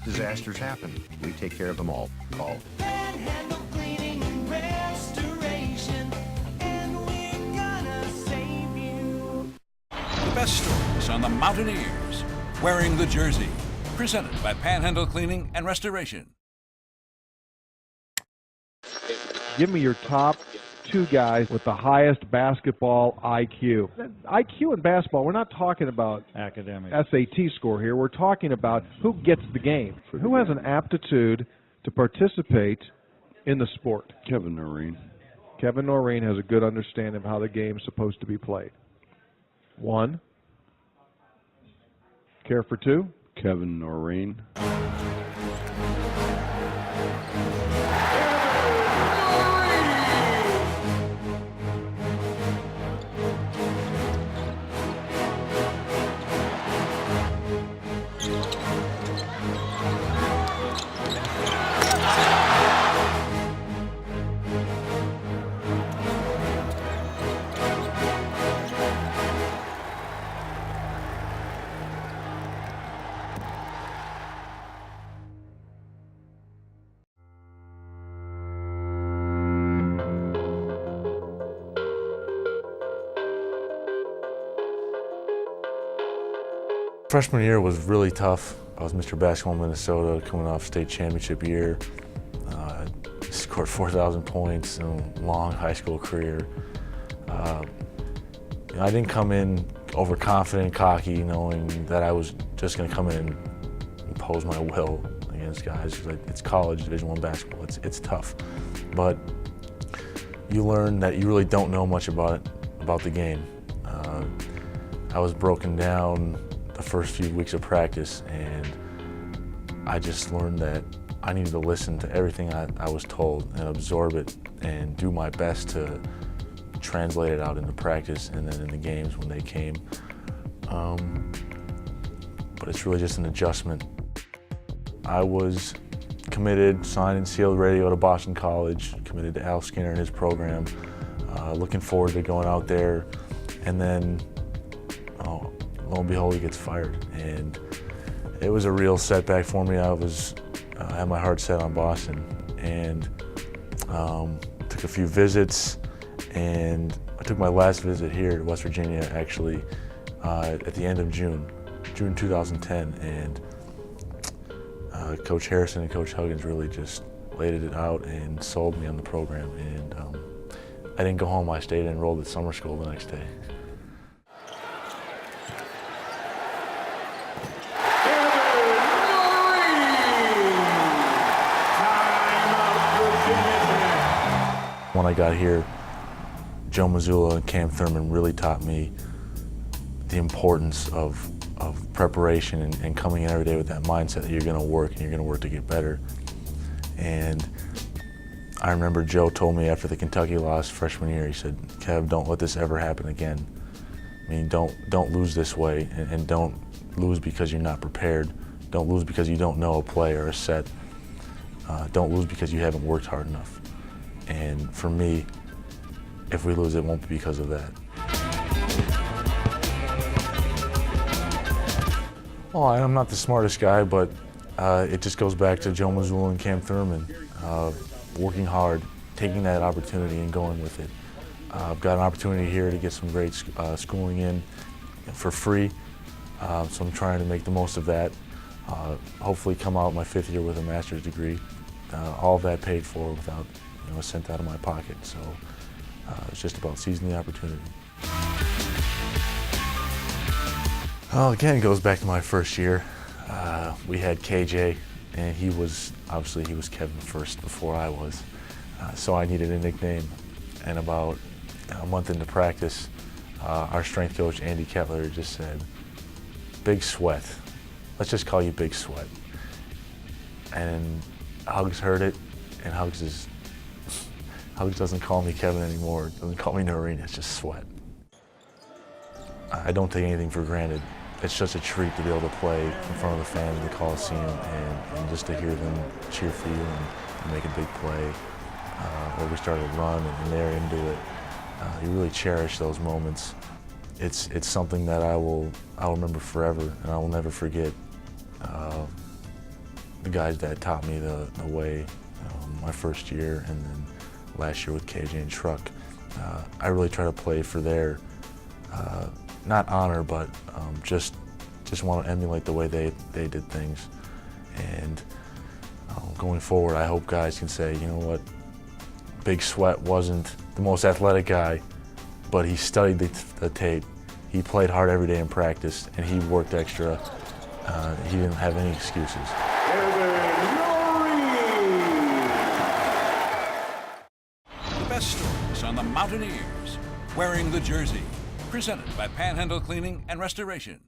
disasters happen. We take care of them all. Call Panhandle Cleaning and Restoration, and we're gonna save you. The best stories on the Mountaineers, wearing the jersey. Presented by Panhandle Cleaning and Restoration. Give me your top two guys with the highest basketball IQ. IQ in basketball, we're not talking about academic SAT score here. We're talking about who gets the game, who has an aptitude to participate in the sport. Kevin Noreen. Kevin Noreen has a good understanding of how the game is supposed to be played. One. Care for two? Kevin Noreen. Freshman year was really tough. I was Mr. Basketball in Minnesota, coming off state championship year. Scored 4,000 points in a long high school career. I didn't come in overconfident, cocky, knowing that I was just going to come in and impose my will against guys. It's college, Division I basketball. It's tough, but you learn that you really don't know much about the game. I was broken down the first few weeks of practice, and I just learned that I needed to listen to everything I was told and absorb it and do my best to translate it out into practice and then in the games when they came. But it's really just an adjustment. I was committed, signed and sealed, ready to go to Boston College, committed to Al Skinner and his program, looking forward to going out there, and then lo and behold, he gets fired. And it was a real setback for me. I had my heart set on Boston, and took a few visits, and I took my last visit here to West Virginia actually at the end of June 2010, and Coach Harrison and Coach Huggins really just laid it out and sold me on the program, and I didn't go home. I stayed and enrolled at summer school the next day. When I got here, Joe Mazzulla and Cam Thurman really taught me the importance of preparation and coming in every day with that mindset that you're going to work and you're going to work to get better. And I remember Joe told me after the Kentucky loss freshman year, he said, "Kev, don't let this ever happen again. I mean, don't lose this way, and don't lose because you're not prepared. Don't lose because you don't know a play or a set. Don't lose because you haven't worked hard enough." And for me, if we lose, it won't be because of that. Well, I'm not the smartest guy, but it just goes back to Joe Mazzulla and Cam Thurman, working hard, taking that opportunity and going with it. I've got an opportunity here to get some great schooling in for free, so I'm trying to make the most of that. Hopefully come out my 5th year with a master's degree, all of that paid for without a cent out of my pocket. So it's just about seizing the opportunity. Well, again, it goes back to my first year. We had KJ, and he was Kevin first before I was, so I needed a nickname. And about a month into practice, our strength coach, Andy Kettler, just said, "Big Sweat. Let's just call you Big Sweat." And Hugs heard it, and Hugs doesn't call me Kevin anymore, doesn't call me Noreen, it's just Sweat. I don't take anything for granted. It's just a treat to be able to play in front of the fans in the Coliseum and just to hear them cheer for you and make a big play. Or we started a run and they're into it. You really cherish those moments. It's something that I'll remember forever, and I will never forget the guys that taught me the way my first year, and then last year with KJ and Truck. I really try to play for their, not honor, but just want to emulate the way they did things. And going forward, I hope guys can say, you know what, Big Sweat wasn't the most athletic guy, but he studied the tape. He played hard every day in practice, and he worked extra. He didn't have any excuses. Kevin Noreen. The best stories on the Mountaineers, wearing the jersey. Presented by Panhandle Cleaning and Restoration.